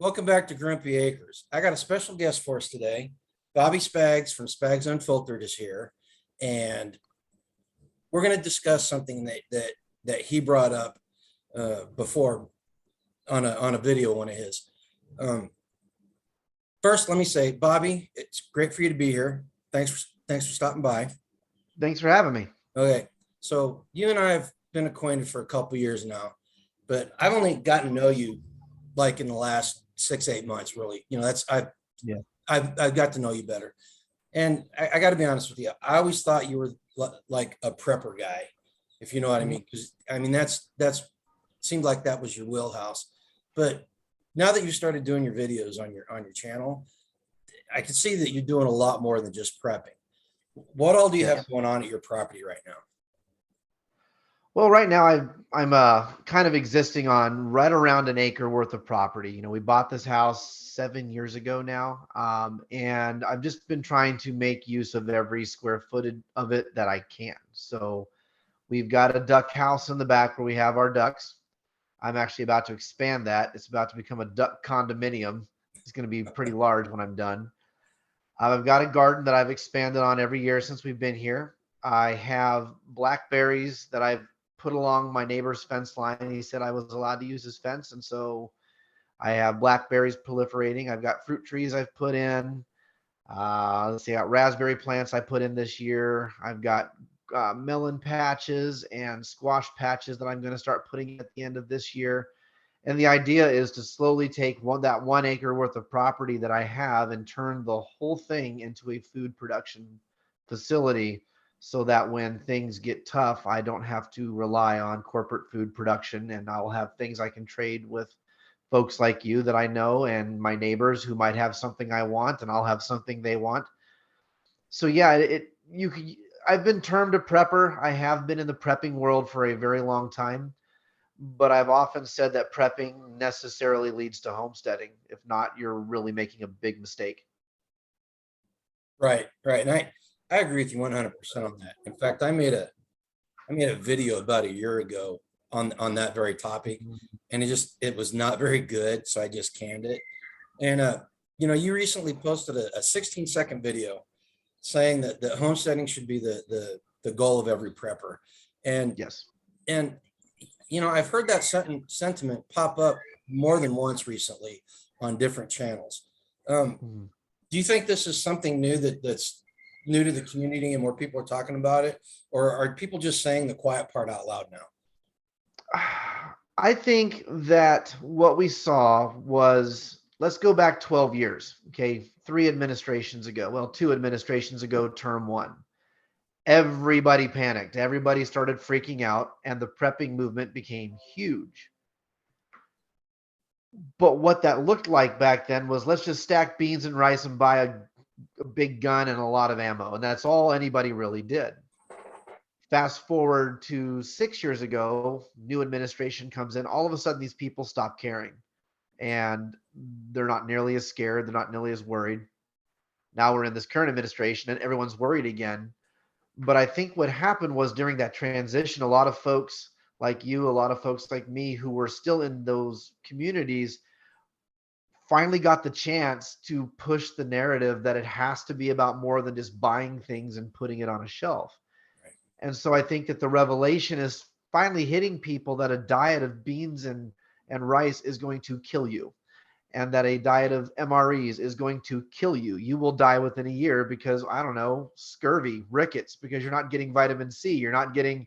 Welcome back to Grumpy Acres. I got a special guest for us today. Bobby Spags from Spags Unfiltered is here, and we're going to discuss something that he brought up before on a video, one of his. Um, First, let me say, Bobby, it's great for you to be here. Thanks for stopping by. Thanks for having me. Okay, so you and I have been acquainted for a couple years now, but I've only gotten to know you like in the last 6, 8 months, really. That's Yeah. I've got to know you better. And I got to be honest with you. I always thought you were like a prepper guy, if you know what I mean. Because I mean that's seemed like that was your wheelhouse. But now that you started doing your videos on your channel, I can see that you're doing a lot more than just prepping. What all do you Yes. have going on at your property right now? Well, right now I'm kind of existing on right around an acre worth of property. We bought this house 7 years ago now, and I've just been trying to make use of every square footage of it that I can. So we've got a duck house in the back where we have our ducks. I'm actually about to expand that. It's about to become a duck condominium. It's going to be pretty large when I'm done. I've got a garden that I've expanded on every year since we've been here. I have blackberries that I've put along my neighbor's fence line. He said I was allowed to use his fence, and so I have blackberries proliferating. I've got fruit trees I've put in. Let's see, I got raspberry plants I put in this year. I've got melon patches and squash patches that I'm going to start putting at the end of this year. And the idea is to slowly take that 1 acre worth of property that I have and turn the whole thing into a food production facility so that when things get tough, I don't have to rely on corporate food production, and I'll have things I can trade with folks like you that I know and my neighbors who might have something I want and I'll have something they want. So yeah, I've been termed a prepper. I have been in the prepping world for a very long time, but I've often said that prepping necessarily leads to homesteading. If not, you're really making a big mistake. Right, right. And I agree with you 100% on that. In fact, I made a video about a year ago on that very topic, and it was not very good, so I just canned it. And you recently posted a 16-second video saying that homesteading should be the goal of every prepper. And Yes. and I've heard that sentiment pop up more than once recently on different channels. Um, Mhm. do you think this is something new that's new to the community and more people are talking about it, or are people just saying the quiet part out loud now? I think that what we saw was, let's go back 12 years. Okay. 3 administrations ago. Well, 2 administrations ago, term one. Everybody panicked. Everybody started freaking out, and the prepping movement became huge. But what that looked like back then was, let's just stack beans and rice and buy a big gun and a lot of ammo. And that's all anybody really did. Fast forward to 6 years ago, new administration comes in. All of a sudden, these people stop caring, and they're not nearly as scared. They're not nearly as worried. Now we're in this current administration, and everyone's worried again. But I think what happened was, during that transition, a lot of folks like you, a lot of folks like me who were still in those communities finally got the chance to push the narrative that it has to be about more than just buying things and putting it on a shelf. And so I think that the revelation is finally hitting people that a diet of beans and rice is going to kill you, and that a diet of MREs is going to kill you. You will die within a year because, I don't know, scurvy, rickets, because you're not getting vitamin C. You're not getting,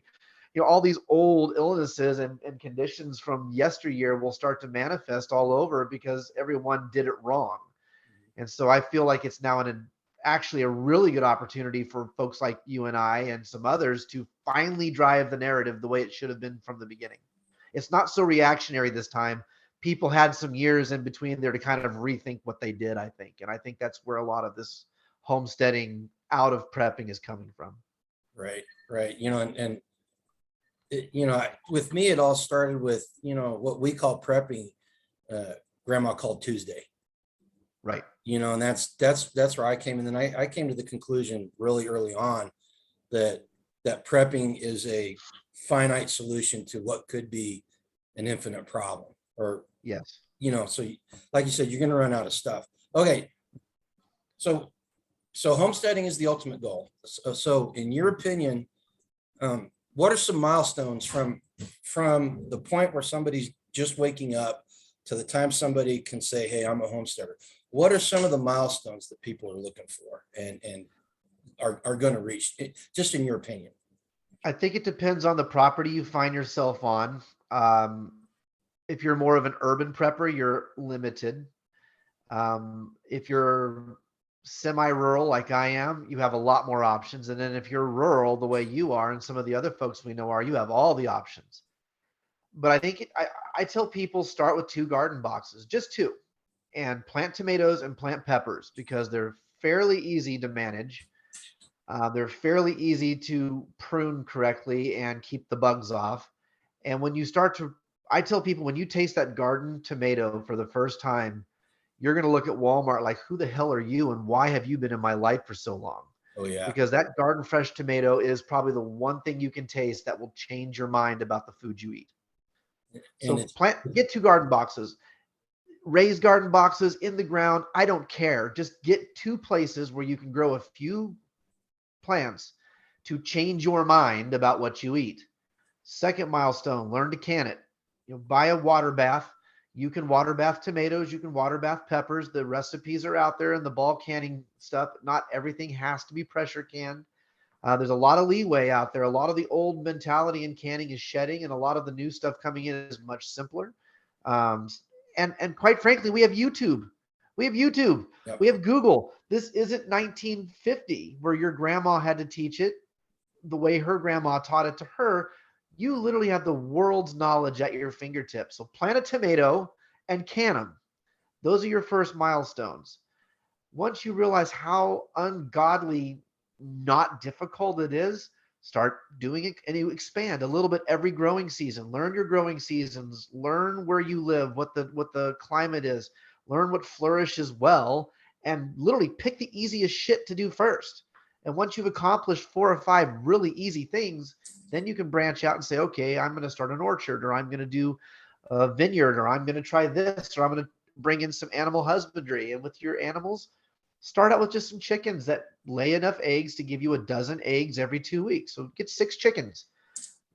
all these old illnesses and conditions from yesteryear will start to manifest all over because everyone did it wrong. And so I feel like it's now actually a really good opportunity for folks like you and I and some others to finally drive the narrative the way it should have been from the beginning. It's not so reactionary this time. People had some years in between there to kind of rethink what they did, I think. And I think that's where a lot of this homesteading out of prepping is coming from. Right, right. With me, it all started with, what we call prepping, uh, grandma called Tuesday, Right. and that's where I came. And then I came to the conclusion really early on that prepping is a finite solution to what could be an infinite problem. Or Yes. like you said, you're going to run out of stuff. Okay. So homesteading is the ultimate goal. So in your opinion, what are some milestones from the point where somebody's just waking up to the time somebody can say, hey, I'm a homesteader? What are some of the milestones that people are looking for and are going to reach, just in your opinion? I think it depends on the property you find yourself on. If you're more of an urban prepper, you're limited. If you're semi-rural like I am, you have a lot more options. And then if you're rural the way you are and some of the other folks we know are, you have all the options. But I think I tell people start with 2 garden boxes, just 2, and plant tomatoes and plant peppers because they're fairly easy to manage. They're fairly easy to prune correctly and keep the bugs off. And when you start to, I tell people when you taste that garden tomato for the first time, you're going to look at Walmart like, who the hell are you and why have you been in my life for so long? Oh yeah. Because that garden fresh tomato is probably the one thing you can taste that will change your mind about the food you eat. And So get 2 garden boxes, raised garden boxes in the ground. I don't care. Just get 2 places where you can grow a few plants to change your mind about what you eat. Second milestone, learn to can it. Buy a water bath. You can water bath tomatoes. You can water bath peppers. The recipes are out there in the bulk canning stuff. Not everything has to be pressure canned. There's a lot of leeway out there. A lot of the old mentality in canning is shedding, and a lot of the new stuff coming in is much simpler. Um, and quite frankly, we have YouTube. We have YouTube. Yep. We have Google. This isn't 1950 where your grandma had to teach it the way her grandma taught it to her. You literally have the world's knowledge at your fingertips. So plant a tomato and can them. Those are your first milestones. Once you realize how ungodly not difficult it is, start doing it and you expand a little bit every growing season. Learn your growing seasons, learn where you live, what the climate is, learn what flourishes well, and literally pick the easiest shit to do first. And once you've accomplished 4 or 5 really easy things, then you can branch out and say, okay, I'm going to start an orchard, or I'm going to do a vineyard, or I'm going to try this, or I'm going to bring in some animal husbandry. And with your animals, start out with just some chickens that lay enough eggs to give you a dozen eggs every 2 weeks. So get 6 chickens,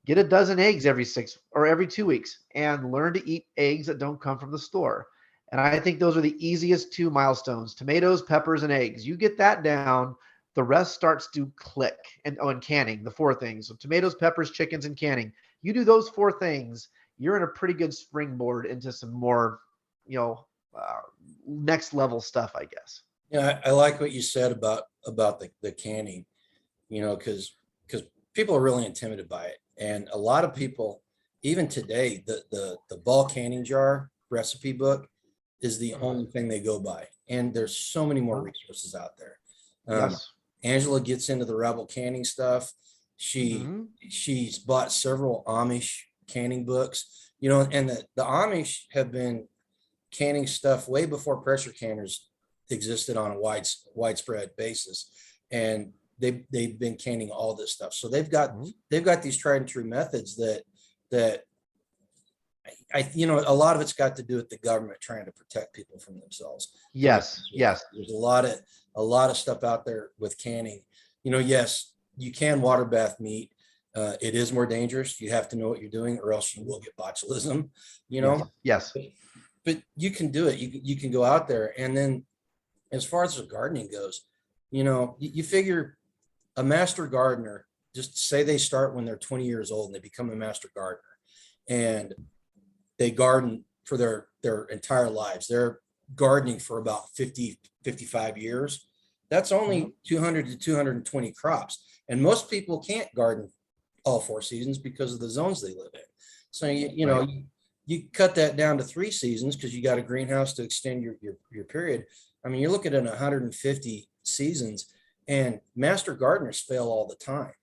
get a dozen eggs every 6 or every 2 weeks, and learn to eat eggs that don't come from the store. And I think those are the easiest 2 milestones: tomatoes, peppers, and eggs. You get that down, the rest starts to click. And canning, the 4 things. So tomatoes, peppers, chickens, and canning. You do those 4 things, you're in a pretty good springboard into some more, next level stuff, I guess. Yeah, I like what you said about the canning, because people are really intimidated by it. And a lot of people, even today, the bulk canning jar recipe book is the only thing they go by. And there's so many more resources out there. Yes. Angela gets into the Rebel canning stuff. She's bought several Amish canning books, and the Amish have been canning stuff way before pressure canners existed on a widespread basis, and they've been canning all this stuff. So they've got these tried and true methods that a lot of it's got to do with the government trying to protect people from themselves. Yes. There's a lot of stuff out there with canning. Yes, you can water bath meat. It is more dangerous. You have to know what you're doing, or else you will get botulism. Yes. But you can do it. You can go out there, and then as far as the gardening goes, you figure a master gardener, just say they start when they're 20 years old and they become a master gardener, and they garden for their entire lives. They're gardening for about 50, 55 years. That's only 200 to 220 crops. And most people can't garden all 4 seasons because of the zones they live in. So, you cut that down to 3 seasons because you got a greenhouse to extend your period. I mean, you're looking at 150 seasons, and master gardeners fail all the time.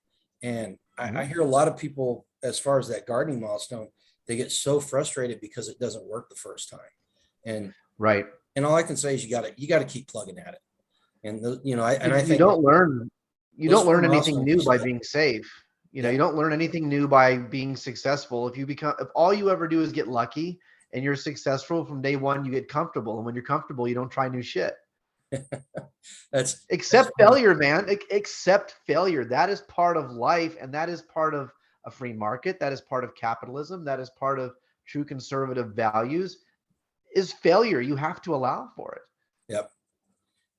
And I hear a lot of people, as far as that gardening milestone, they get so frustrated because it doesn't work the first time. And all I can say is you got to keep plugging at it. And I think you don't learn anything new by being safe. You don't learn anything new by being successful. If all you ever do is get lucky and you're successful from day one. You get comfortable, and when you're comfortable, you don't try new shit. That's Accept funny. failure, man. Accept failure. That is part of life, and that is part of a free market. That is part of capitalism. That is part of true conservative values. Is failure. You have to allow for it. Yep.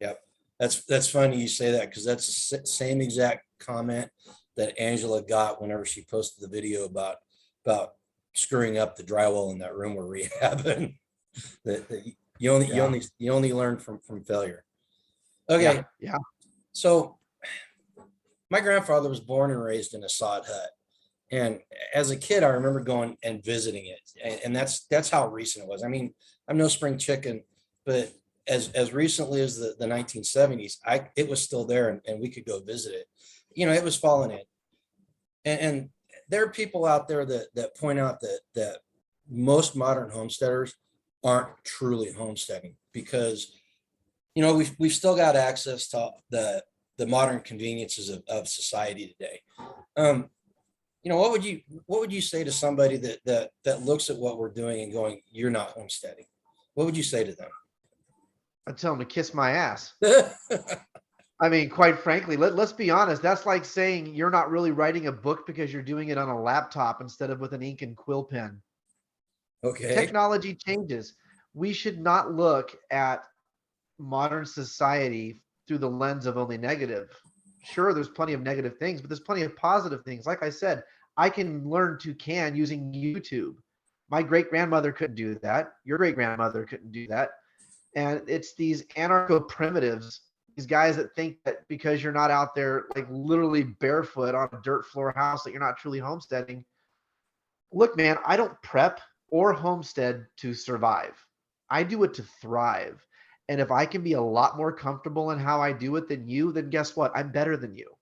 Yep. That's funny you say that, because that's the same exact comment that Angela got whenever she posted the video about screwing up the drywall in that room we're rehabbing. that you only learn from failure. Okay. Yeah. So my grandfather was born and raised in a sod hut. And as a kid, I remember going and visiting it. And that's how recent it was. I mean, I'm no spring chicken, but as recently as the 1970s, it was still there, and we could go visit it. It was falling in. And there are people out there that point out that most modern homesteaders aren't truly homesteading, because we've still got access to the modern conveniences of society today. What would you say to somebody that looks at what we're doing and going, "You're not homesteading"? What would you say to them? I tell them to kiss my ass. I mean, quite frankly, let's be honest. That's like saying you're not really writing a book because you're doing it on a laptop instead of with an ink and quill pen. Okay. Technology changes. We should not look at modern society through the lens of only negative. Sure, there's plenty of negative things, but there's plenty of positive things. Like I said, I can learn to can using YouTube. My great grandmother couldn't do that. Your great grandmother couldn't do that. And it's these anarcho primitives, these guys that think that because you're not out there like literally barefoot on a dirt floor house that you're not truly homesteading. Look, man, I don't prep or homestead to survive. I do it to thrive. And if I can be a lot more comfortable in how I do it than you, then guess what? I'm better than you.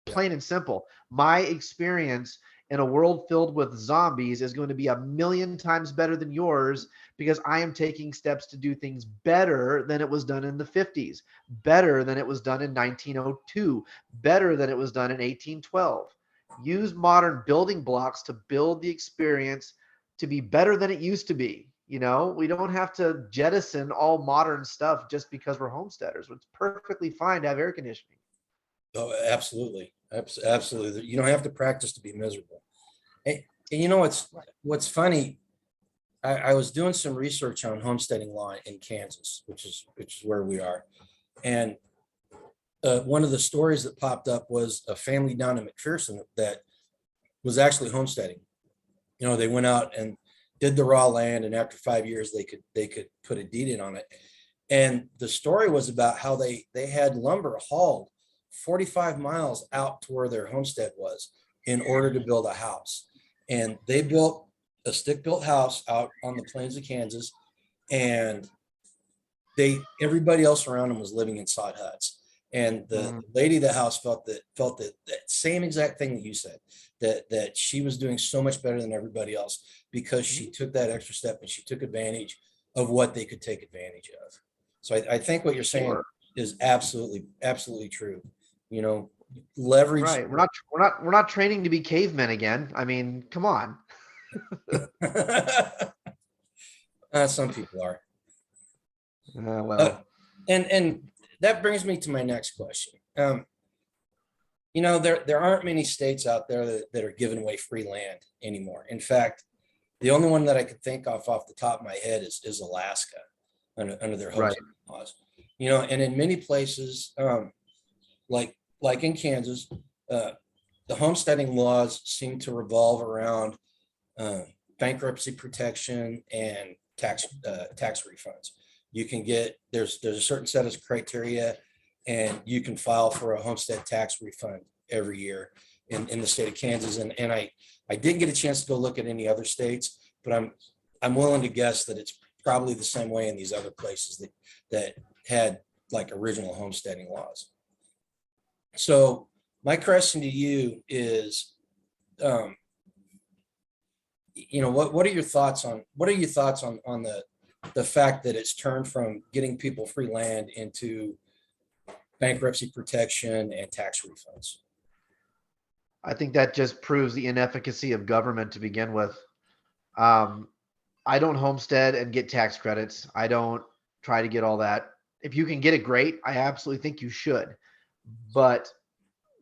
Yeah. Plain and simple. My experience in a world filled with zombies is going to be a million times better than yours, because I am taking steps to do things better than it was done in the 50s, better than it was done in 1902, better than it was done in 1812. Use modern building blocks to build the experience to be better than it used to be. We don't have to jettison all modern stuff just because we're homesteaders. It's perfectly fine to have air conditioning. Oh, absolutely. Absolutely. You don't have to practice to be miserable. And what's funny. I was doing some research on homesteading law in Kansas, which is where we are. And one of the stories that popped up was a family down in McPherson that was actually homesteading. They went out and did the raw land, and after 5 years, they could put a deed in on it. And the story was about how they had lumber hauled 45 miles out to where their homestead was in order to build a house. And they built a stick-built house out on the plains of Kansas, and everybody else around them was living in sod huts. And the lady of the house felt that same exact thing that you said, that she was doing so much better than everybody else because she took that extra step and she took advantage of what they could take advantage of. So I think what you're saying is absolutely true. Leverage. Right. We're not training to be cavemen again. I mean, come on. Some people are. Well, And that brings me to my next question. There aren't many states out there that are giving away free land anymore. In fact, the only one that I could think of off the top of my head is Alaska under their homesteading laws. And in many places, like in Kansas, the homesteading laws seem to revolve around bankruptcy protection and tax refunds. You can there's a certain set of criteria, and you can file for a homestead tax refund every year in the state of Kansas. And I didn't get a chance to go look at any other states, but I'm willing to guess that it's probably the same way in these other places that had like original homesteading laws. So my question to you is, what are your thoughts on the fact that it's turned from getting people free land into bankruptcy protection and tax refunds? I think that just proves the inefficacy of government to begin with. Um, I don't homestead and get tax credits. I don't try to get all that. If you can get it, great. I absolutely think you should. But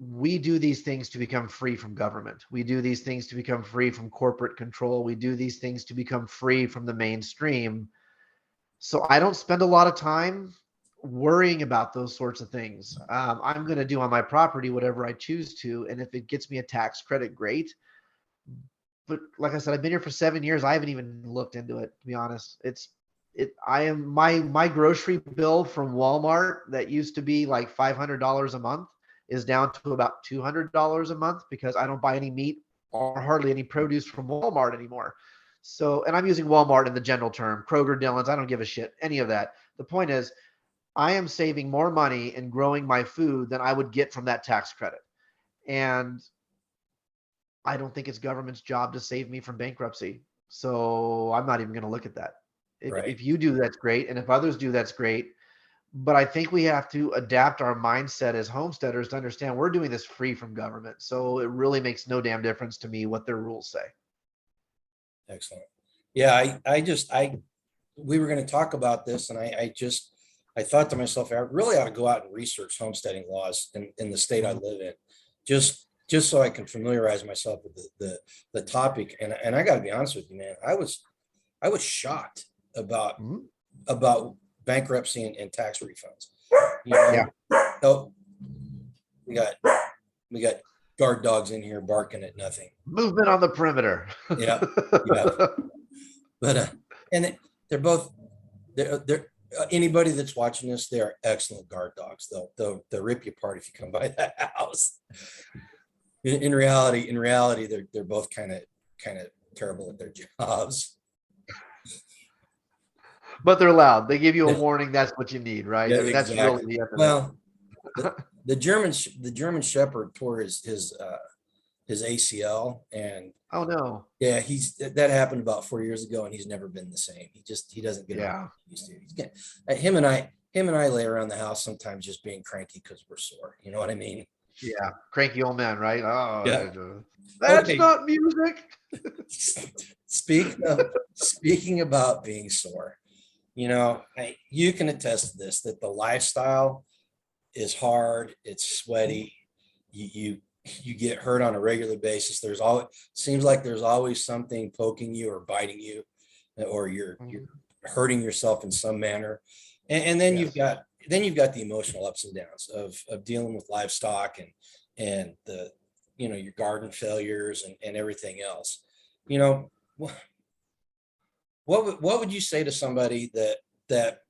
we do these things to become free from government. We do these things to become free from corporate control. We do these things to become free from the mainstream. So I don't spend a lot of time worrying about those sorts of things. I'm going to do on my property whatever I choose to. And if it gets me a tax credit, great. But like I said, I've been here for 7 years. I haven't even looked into it, to be honest. I am my grocery bill from Walmart that used to be like $500 a month is down to about $200 a month because I don't buy any meat or hardly any produce from Walmart anymore. So, and I'm using Walmart in the general term, Kroger, Dillon's, I don't give a shit, any of that. The point is, I am saving more money in growing my food than I would get from that tax credit. And I don't think it's government's job to save me from bankruptcy. So I'm not even going to look at that. Right. If you do, that's great. And if others do, that's great. But I think we have to adapt our mindset as homesteaders to understand we're doing this free from government. So it really makes no damn difference to me what their rules say. Excellent. Yeah, we were going to talk about this, and I thought to myself, I really ought to go out and research homesteading laws in the state I live in, just so I can familiarize myself with the topic. And I got to be honest with you, man, I was shocked about Mhm. about bankruptcy and tax refunds. Yeah. Oh, we got we got guard dogs in here barking at nothing. Movement on the perimeter. Yeah, yeah. But and they're both they're anybody that's watching this, they are excellent guard dogs. They'll rip you apart if you come by that house. In reality, they're both kind of terrible at their jobs. But they're loud. They give you a Yeah, warning. That's what you need, right? yeah, I mean, that's really exactly. the end of it. Well, the German Shepherd tore his ACL, and Oh no. yeah, that happened about 4 years ago, and he's never been the same. He doesn't get around Yeah. like he used to. Him and I lay around the house sometimes just being cranky because we're sore. You know what I mean? Yeah. Cranky old man, right? Yeah. Oh, that's Okay. not music. Speaking about being sore, you can attest to this, that the lifestyle is hard. It's sweaty. You get hurt on a regular basis. Seems like there's always something poking you or biting you, or you're hurting yourself in some manner. And then Yes. you've got the emotional ups and downs of dealing with livestock and your garden failures and everything else. You know, what would you say to somebody that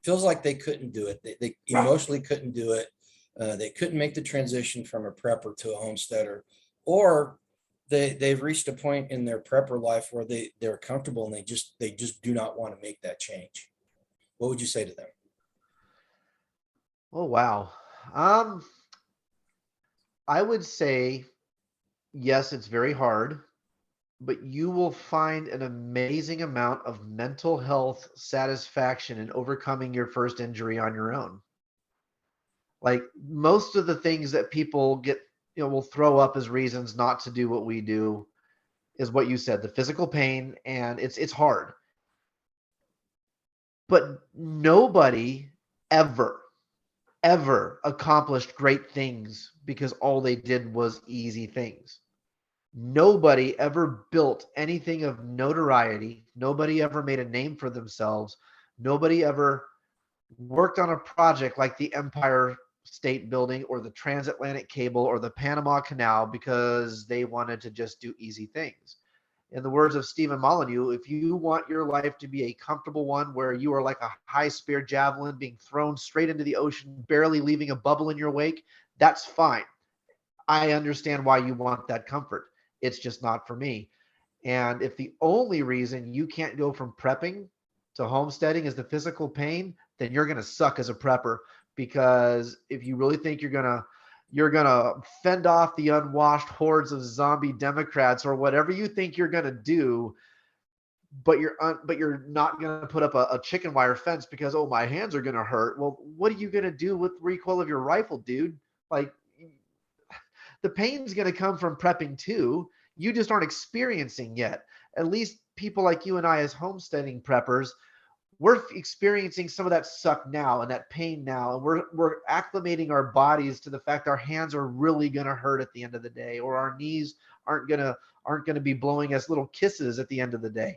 feels like they couldn't do it? They emotionally couldn't do it. They couldn't make the transition from a prepper to a homesteader, or they've reached a point in their prepper life where they're comfortable and they just do not want to make that change. What would you say to them? Oh wow. Um, I would say yes, it's very hard, but you will find an amazing amount of mental health satisfaction in overcoming your first injury on your own. Like most of the things that people get, will throw up as reasons not to do what we do is what you said, the physical pain, and it's hard. But nobody ever ever accomplished great things because all they did was easy things. Nobody ever built anything of notoriety. Nobody ever made a name for themselves. Nobody ever worked on a project like the Empire State Building or the transatlantic cable or the Panama Canal because they wanted to just do easy things. In the words of Stephen Molyneux, if you want your life to be a comfortable one where you are like a high spear javelin being thrown straight into the ocean, barely leaving a bubble in your wake, that's fine. I understand why you want that comfort. It's just not for me. And if the only reason you can't go from prepping to homesteading is the physical pain, then you're going to suck as a prepper, because if you really think you're going to fend off the unwashed hordes of zombie Democrats or whatever you think you're going to do, but you're not going to put up a chicken wire fence because, oh, my hands are going to hurt. Well, what are you going to do with the recoil of your rifle, dude? Like, the pain's going to come from prepping too. You just aren't experiencing yet. At least people like you and I as homesteading preppers, we're experiencing some of that suck now and that pain now, and we're acclimating our bodies to the fact our hands are really going to hurt at the end of the day, or our knees aren't going to be blowing us little kisses at the end of the day.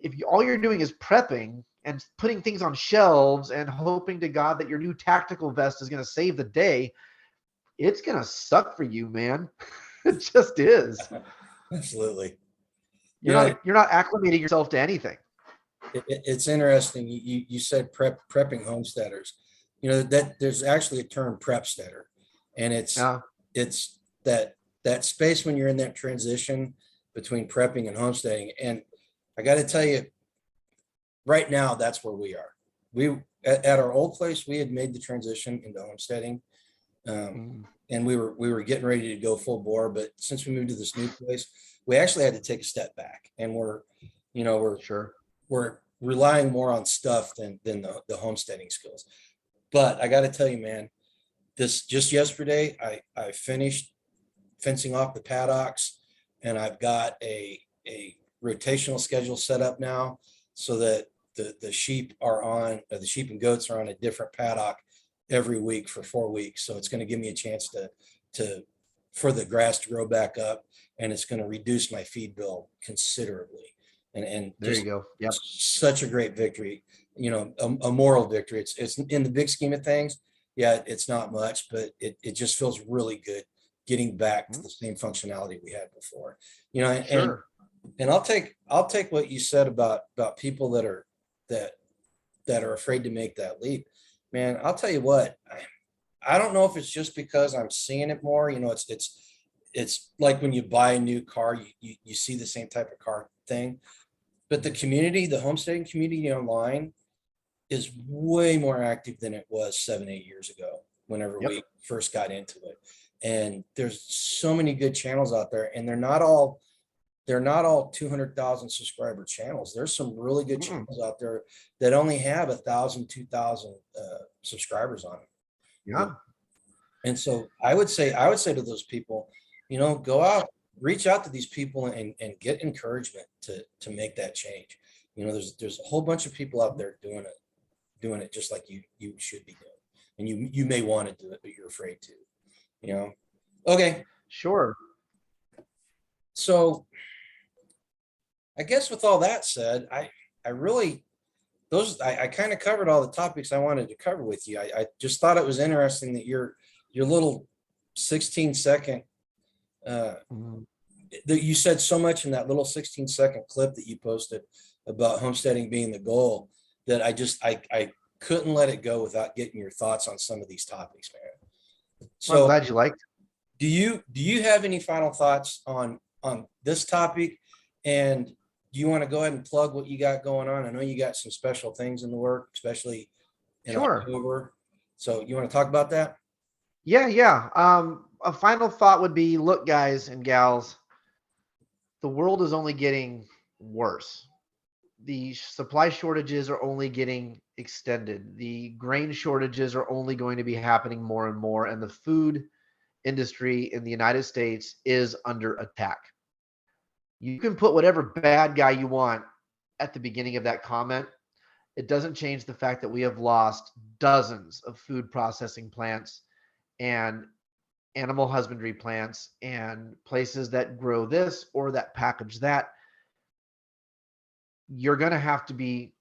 If all you're doing is prepping and putting things on shelves and hoping to God that your new tactical vest is going to save the day, it's going to suck for you, man. It just is. Absolutely. You You're know, not acclimating yourself to anything. it's interesting. You said prepping homesteaders. You know that there's actually a term prepsteader, and Yeah. it's that space when you're in that transition between prepping and homesteading. And I got to tell you, right now that's where we are. We at our old place we had made the transition into homesteading, Mm. and we were getting ready to go full bore. But since we moved to this new place, we actually had to take a step back, and we're Sure. we're relying more on stuff than the homesteading skills. But I got to tell you, man, this just yesterday, I finished fencing off the paddocks, and I've got a rotational schedule set up now so that the sheep are on, or the sheep and goats are on a different paddock every week for 4 weeks. So it's going to give me a chance to for the grass to grow back up, and it's going to reduce my feed bill considerably. And There you just go. Yep. such a great victory, a moral victory. It's in the big scheme of things. Yeah, it's not much, but it just feels really good getting back to Mm. the same functionality we had before. And Sure. I'll take what you said about people that that are afraid to make that leap. Man, I'll tell you what, I don't know if it's just because I'm seeing it more. It's like when you buy a new car, you see the same type of car thing. But the community, the homesteading community online is way more active than it was 7, 8 years ago, whenever Yep. we first got into it. And there's so many good channels out there, and they're not all 200,000 subscriber channels. There's some really good Mm. channels out there that only have 1,000, 2,000 subscribers on them. Yeah. And so I would say to those people, go out, reach out to these people and get encouragement to make that change. There's a whole bunch of people out there doing it just like you should be doing. And you may want to do it, but you're afraid to, you know. Okay. Sure. So I guess with all that said, I really I kind of covered all the topics I wanted to cover with you. I just thought it was interesting that your little 16-second Mm. that you said so much in that little 16-second clip that you posted about homesteading being the goal, that I couldn't let it go without getting your thoughts on some of these topics, man. Well, I'm So glad you liked it. do you have any final thoughts on this topic? And do you want to go ahead and plug what you got going on? I know you got some special things in the work, especially in Sure. October. So you want to talk about that? Yeah, yeah. A final thought would be, look, guys and gals, the world is only getting worse. The supply shortages are only getting extended. The grain shortages are only going to be happening more and more, and the food industry in the United States is under attack. You can put whatever bad guy you want at the beginning of that comment. It doesn't change the fact that we have lost dozens of food processing plants and animal husbandry plants and places that grow this or that package that. You're going to have to be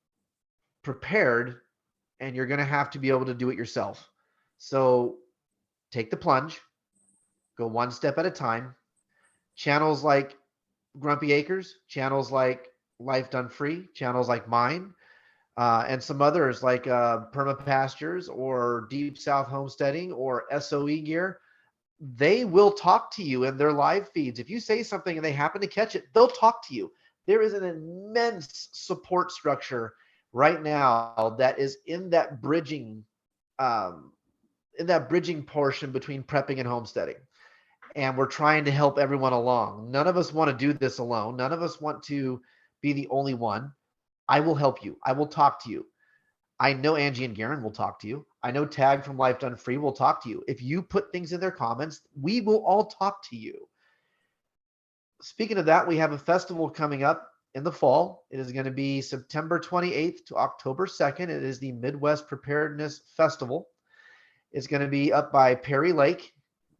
prepared, and you're going to have to be able to do it yourself. So take the plunge, go one step at a time. Channels like Grumpy Acres, channels like Life Done Free, channels like mine, and some others like Perma Pastures or Deep South Homesteading or SOE Gear, they will talk to you in their live feeds. If you say something and they happen to catch it, they'll talk to you. There is an immense support structure right now that is um, in that bridging portion between prepping and homesteading. And we're trying to help everyone along. None of us want to do this alone. None of us want to be the only one. I will help you. I will talk to you. I know Angie and Garen will talk to you. I know Tag from Life Done Free will talk to you. If you put things in their comments, we will all talk to you. Speaking of that, we have a festival coming up in the fall. It is going to be September 28th to October 2nd. It is the Midwest Preparedness Festival. It's going to be up by Perry Lake,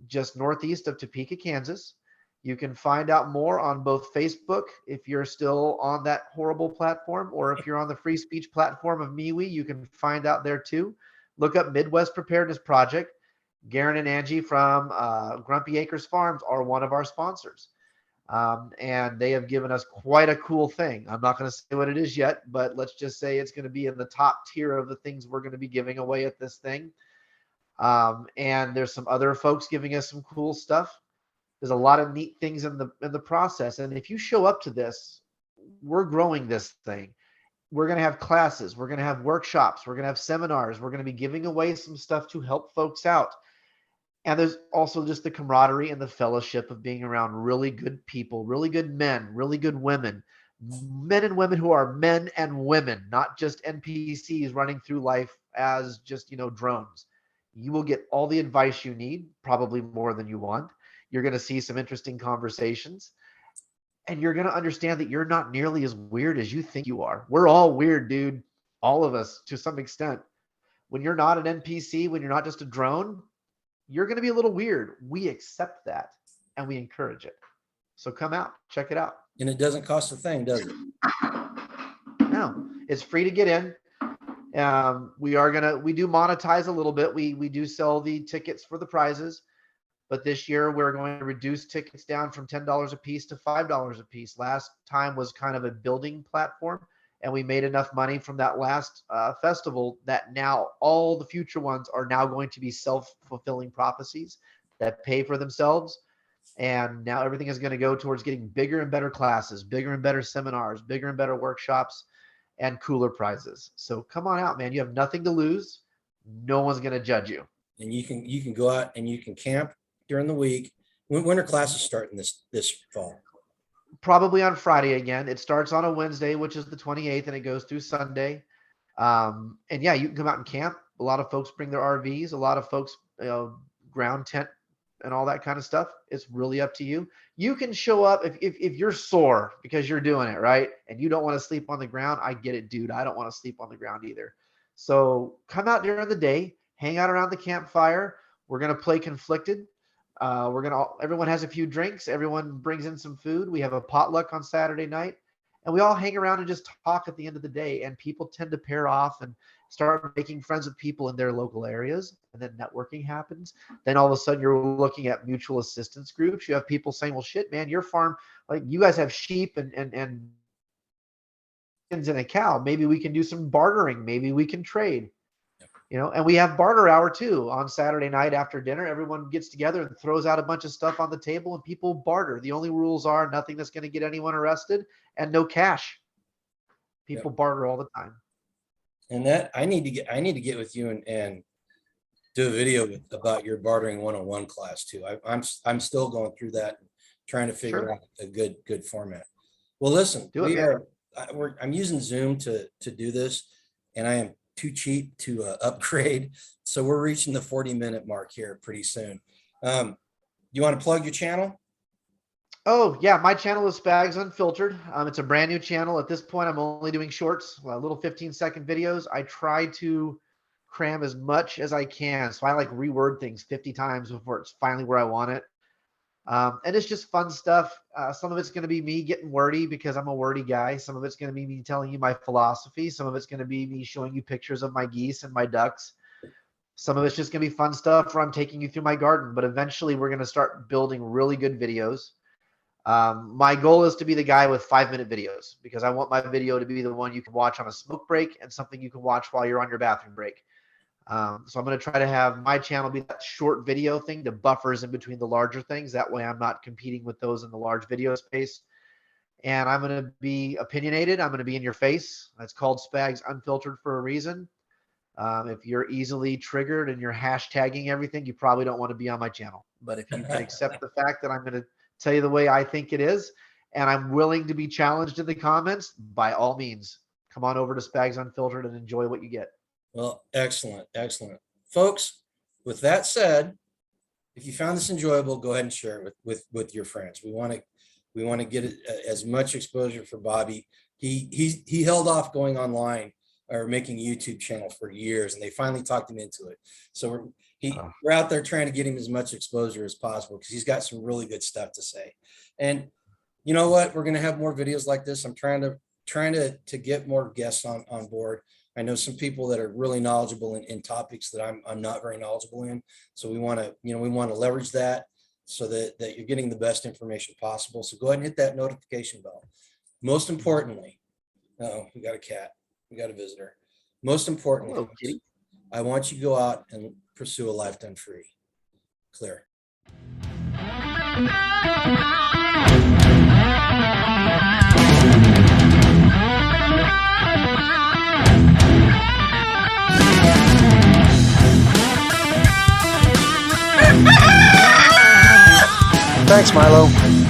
just northeast of Topeka, Kansas. You can find out more on both Facebook, if you're still on that horrible platform, or if you're on the free speech platform of MeWe, you can find out there too. Look up Midwest Preparedness Project. Garen and Angie from Grumpy Acres Farms are one of our sponsors. And they have given us quite a cool thing. I'm not going to say what it is yet, but let's just say it's going to be in the top tier of the things we're going to be giving away at this thing. And there's some other folks giving us some cool stuff. There's a lot of neat things in the process. And if you show up to this, we're growing this thing. We're going to have classes. We're going to have workshops. We're going to have seminars. We're going to be giving away some stuff to help folks out. And there's also just the camaraderie and the fellowship of being around really good people, really good men, really good women, men and women who are men and women, not just NPCs running through life as just, drones. You will get all the advice you need, probably more than you want. You're going to see some interesting conversations, and you're going to understand that you're not nearly as weird as you think you are. We're all weird, dude. All of us to some extent. When you're not an NPC, when you're not just a drone, you're going to be a little weird. We accept that and we encourage it. So come out, check it out. And it doesn't cost a thing, does it? No, it's free to get in. We do monetize a little bit. We do sell the tickets for the prizes, but this year we're going to reduce tickets down from $10 a piece to $5 a piece. Last time was kind of a building platform, and we made enough money from that last festival that now all the future ones are now going to be self-fulfilling prophecies that pay for themselves. And now everything is going to go towards getting bigger and better classes, bigger and better seminars, bigger and better workshops, and cooler prizes. So come on out, man. You have nothing to lose. No one's going to judge you. And you can go out and you can camp during the week. When are classes starting this fall? Probably on Friday again. It starts on a Wednesday, which is the 28th, and it goes through Sunday. And yeah, you can come out and camp. A lot of folks bring their RVs. A lot of folks, ground tent and all that kind of stuff. It's really up to you. You can show up if you're sore because you're doing it, right? And you don't want to sleep on the ground. I get it, dude. I don't want to sleep on the ground either. So come out during the day, hang out around the campfire. We're going to play Conflicted. Everyone has a few drinks. Everyone brings in some food. We have a potluck on Saturday night, and we all hang around and just talk at the end of the day. And people tend to pair off and start making friends with people in their local areas. And then networking happens. Then all of a sudden you're looking at mutual assistance groups. You have people saying, well, shit, man, your farm, like you guys have sheep and a cow. Maybe we can do some bartering. Maybe we can trade. And we have barter hour too on Saturday night after dinner. Everyone gets together and throws out a bunch of stuff on the table and people barter. The only rules are nothing that's going to get anyone arrested and no cash. People barter all the time. And that I need to get with you and do a video about your bartering 101 class too. I'm still going through that, trying to figure out a good format. Well, listen, I'm using Zoom to do this, and I am too cheap to upgrade. So we're reaching the 40-minute mark here pretty soon. You want to plug your channel? Oh, yeah. My channel is Spags Unfiltered. It's a brand new channel. At this point, I'm only doing shorts, little 15-second videos. I try to cram as much as I can. So I reword things 50 times before it's finally where I want it. And it's just fun stuff. Some of it's going to be me getting wordy because I'm a wordy guy. Some of it's going to be me telling you my philosophy. Some of it's going to be me showing you pictures of my geese and my ducks. Some of it's just going to be fun stuff where I'm taking you through my garden. But eventually we're going to start building really good videos. My goal is to be the guy with 5-minute videos because I want my video to be the one you can watch on a smoke break and something you can watch while you're on your bathroom break. So I'm going to try to have my channel be that short video thing that buffers in between the larger things. That way I'm not competing with those in the large video space. And I'm going to be opinionated. I'm going to be in your face. That's called Spags Unfiltered for a reason. If you're easily triggered and you're hashtagging everything, you probably don't want to be on my channel. But if you can accept the fact that I'm going to tell you the way I think it is, and I'm willing to be challenged in the comments, by all means, come on over to Spags Unfiltered and enjoy what you get. Well, excellent. Folks, with that said, if you found this enjoyable, go ahead and share it with your friends. We want to We want to get as much exposure for Bobby. He held off going online or making a YouTube channel for years, and they finally talked him into it. So we're out there trying to get him as much exposure as possible because he's got some really good stuff to say. And you know what? We're going to have more videos like this. I'm trying to get more guests on board. I know some people that are really knowledgeable in topics that I'm not very knowledgeable in. So we want to leverage that so that you're getting the best information possible. So go ahead and hit that notification bell. Most importantly, oh, we got a cat. We got a visitor. Most importantly, hello, kitty. I want you to go out and pursue a life done free. Clear. Thanks, Milo.